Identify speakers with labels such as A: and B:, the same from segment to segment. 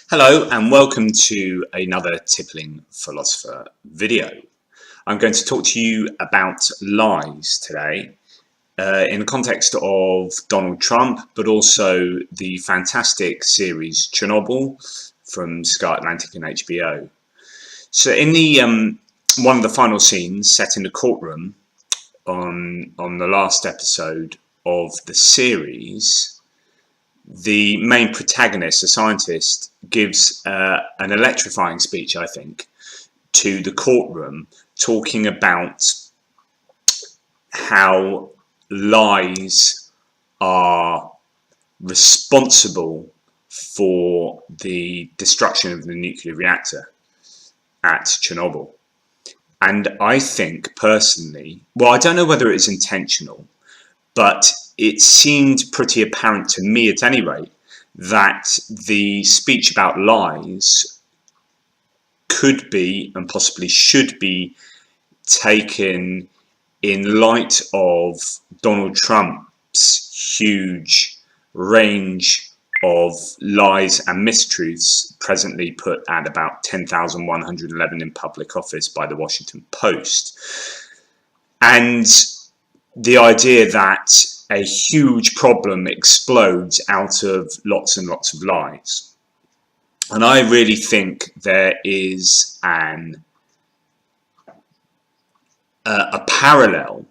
A: Hello and welcome to another Tippling Philosopher video. I'm going to talk to you about lies today in the context of Donald Trump, but also the fantastic series Chernobyl from Sky Atlantic and HBO. So in the one of the final scenes set in the courtroom on the last episode of the series, the main protagonist, a scientist, gives an electrifying speech, I think, to the courtroom, talking about how lies are responsible for the destruction of the nuclear reactor at Chernobyl. And I think personally, well, I don't know whether it was intentional, but it seemed pretty apparent to me, at any rate, that the speech about lies could be and possibly should be taken in light of Donald Trump's huge range of lies and mistruths presently put at about 10,111 in public office by the Washington Post. And the idea that a huge problem explodes out of lots and lots of lies. And I really think there is a parallel,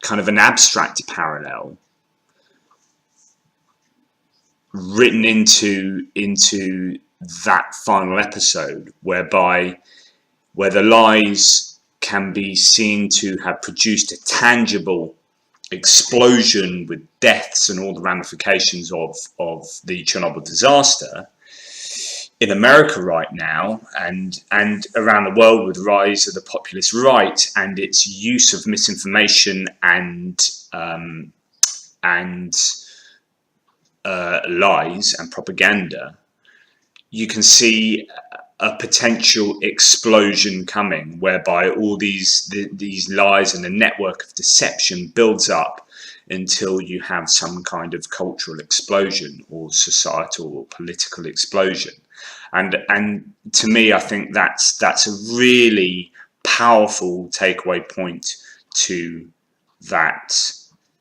A: kind of an abstract parallel, written into that final episode, where the lies can be seen to have produced a tangible explosion with deaths and all the ramifications of the Chernobyl disaster in America right now, and around the world, with the rise of the populist right and its use of misinformation and lies and propaganda. You can see a potential explosion coming, whereby all these lies and the network of deception builds up until you have some kind of cultural explosion or societal or political explosion. And to me, I think that's a really powerful takeaway point to that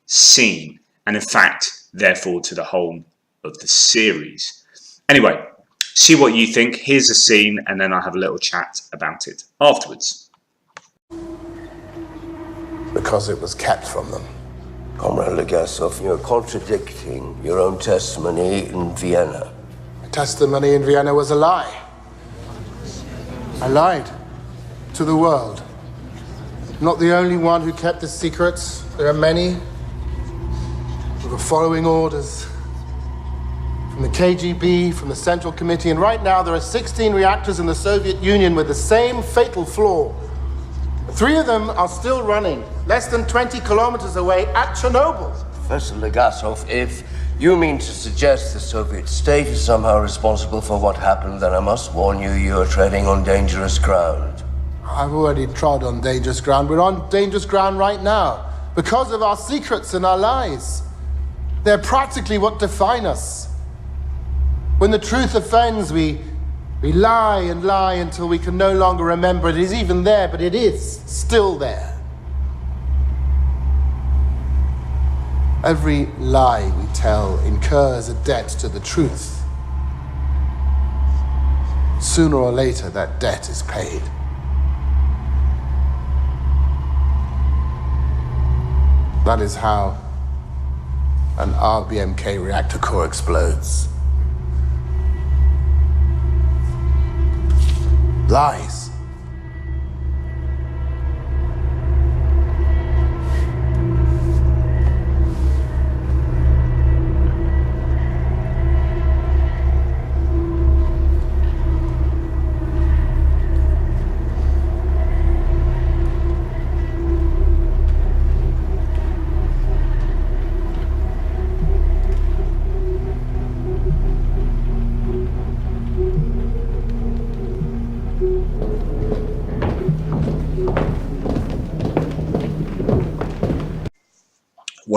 A: scene, and in fact, therefore, to the whole of the series. Anyway, see what you think. Here's a scene, and then I'll have a little chat about it afterwards.
B: Because it was kept from them.
C: Comrade Legasov, you're contradicting your own testimony in Vienna.
B: My testimony in Vienna was a lie. I lied to the world. I'm not the only one who kept the secrets. There are many who were following orders from the KGB, from the Central Committee, and right now there are 16 reactors in the Soviet Union with the same fatal flaw. 3 of them are still running, less than 20 kilometers away at Chernobyl.
C: Professor Legasov, if you mean to suggest the Soviet state is somehow responsible for what happened, then I must warn you, you're treading on dangerous ground.
B: I've already trod on dangerous ground. We're on dangerous ground right now because of our secrets and our lies. They're practically what define us. When the truth offends, we lie and lie until we can no longer remember it is even there, but it is still there. Every lie we tell incurs a debt to the truth. Sooner or later, that debt is paid. That is how an RBMK reactor core explodes. Lies.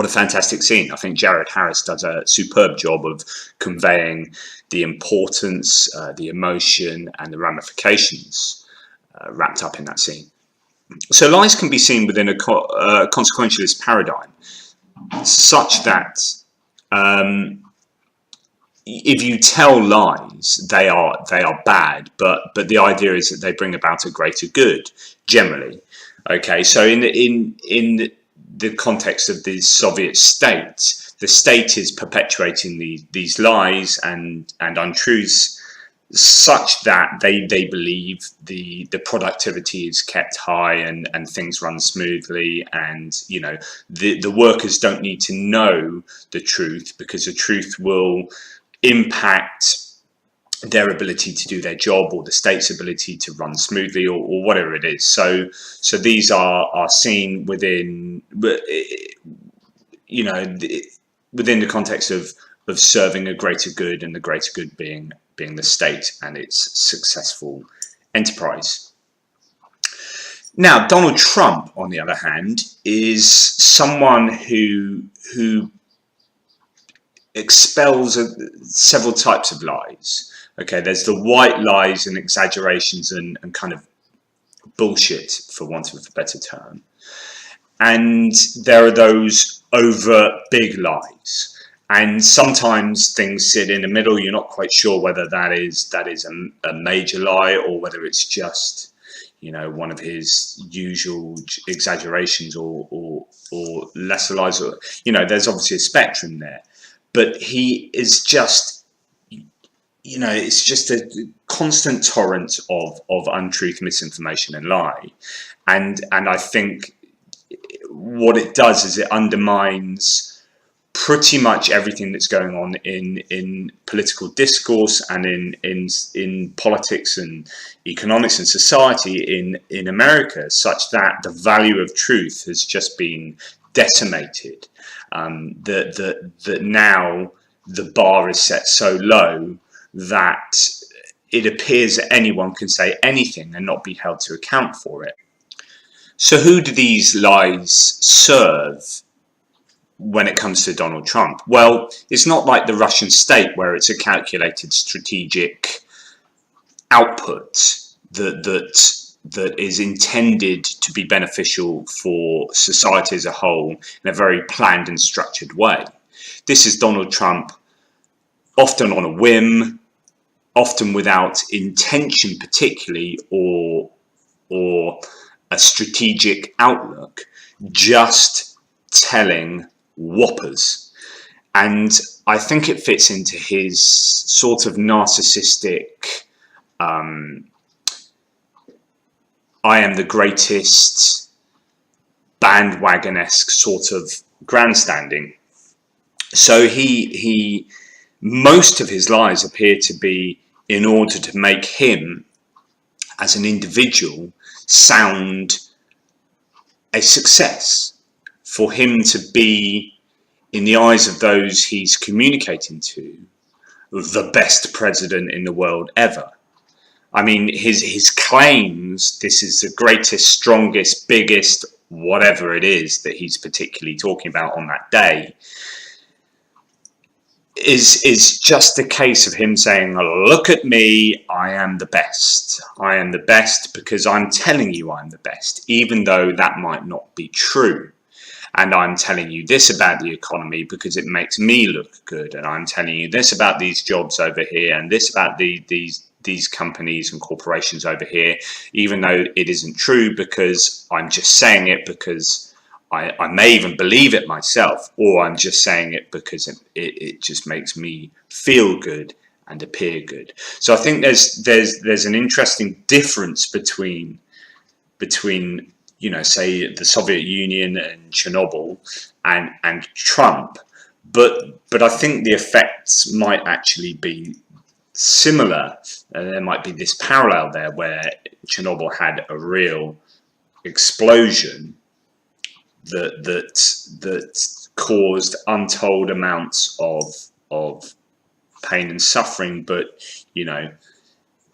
A: a fantastic scene. I think Jared Harris does a superb job of conveying the importance, the emotion, and the ramifications wrapped up in that scene. So lies can be seen within a consequentialist paradigm, such that if you tell lies, they are bad, but the idea is that they bring about a greater good generally. Okay, so in the context of the Soviet state, the state is perpetuating these lies and untruths, such that they believe the productivity is kept high and things run smoothly, and the workers don't need to know the truth, because the truth will impact their ability to do their job, or the state's ability to run smoothly, or whatever it is. So these are seen within within the context of serving a greater good, and the greater good being the state and its successful enterprise. Now, Donald Trump, on the other hand, is someone who expels several types of lies. Okay, there's the white lies and exaggerations and kind of bullshit, for want of a better term. And there are those overt big lies. And sometimes things sit in the middle. You're not quite sure whether that is a major lie, or whether it's just one of his usual exaggerations or lesser lies. Or there's obviously a spectrum there. But he is just, it's just a constant torrent of untruth, misinformation, and lie. And I think what it does is it undermines pretty much everything that's going on in political discourse and in politics and economics and society in America, such that the value of truth has just been decimated. That now the bar is set so low that it appears that anyone can say anything and not be held to account for it. So who do these lies serve when it comes to Donald Trump? Well, it's not like the Russian state, where it's a calculated strategic output that is intended to be beneficial for society as a whole in a very planned and structured way. This is Donald Trump, often on a whim, often without intention particularly, or a strategic outlook, just telling whoppers. And I think it fits into his sort of narcissistic I am the greatest, bandwagon-esque sort of grandstanding. So he most of his lies appear to be in order to make him as an individual sound a success, for him to be, in the eyes of those he's communicating to, the best president in the world ever. I mean, his claims, this is the greatest, strongest, biggest, whatever it is that he's particularly talking about on that day, is just a case of him saying, look at me, I am the best. I am the best because I'm telling you I'm the best, even though that might not be true. And I'm telling you this about the economy because it makes me look good. And I'm telling you this about these jobs over here, and this about these companies and corporations over here, even though it isn't true, because I'm just saying it because I may even believe it myself, or I'm just saying it because it just makes me feel good and appear good. So I think there's an interesting difference between say the Soviet Union and Chernobyl and Trump, but I think the effects might actually be similar. There might be this parallel there, where Chernobyl had a real explosion that caused untold amounts of pain and suffering, but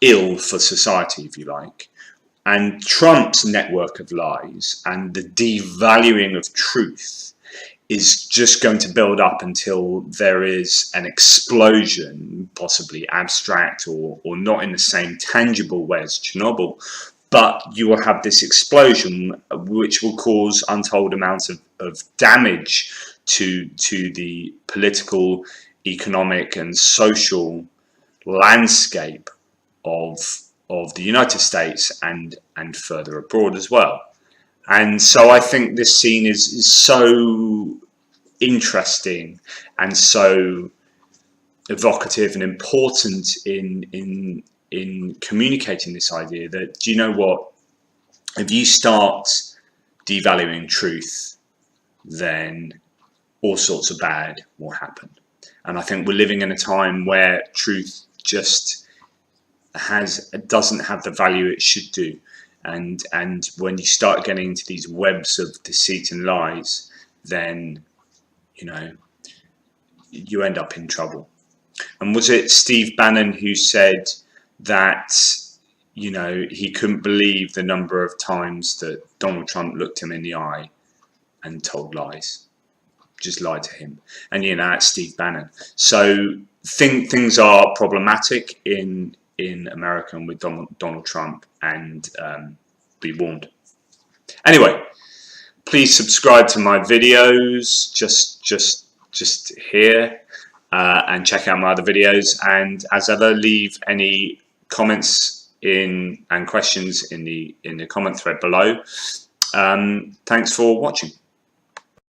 A: ill for society, if you like. And Trump's network of lies and the devaluing of truth is just going to build up until there is an explosion, possibly abstract or not in the same tangible way as Chernobyl, but you will have this explosion which will cause untold amounts of damage to the political, economic and social landscape of the United States and further abroad as well. And so I think this scene is so interesting and so evocative and important in communicating this idea that, do you know what, if you start devaluing truth, then all sorts of bad will happen. And I think we're living in a time where truth just doesn't have the value it should do. And when you start getting into these webs of deceit and lies, then, you know, you end up in trouble. And was it Steve Bannon who said that, you know, he couldn't believe the number of times that Donald Trump looked him in the eye and told lies, just lied to him? And, you know, that's Steve Bannon. So things are problematic in America and with Donald Trump, and be warned. Anyway, please subscribe to my videos just here, and check out my other videos, and as ever, leave any comments and questions in the comment thread below. Thanks for watching.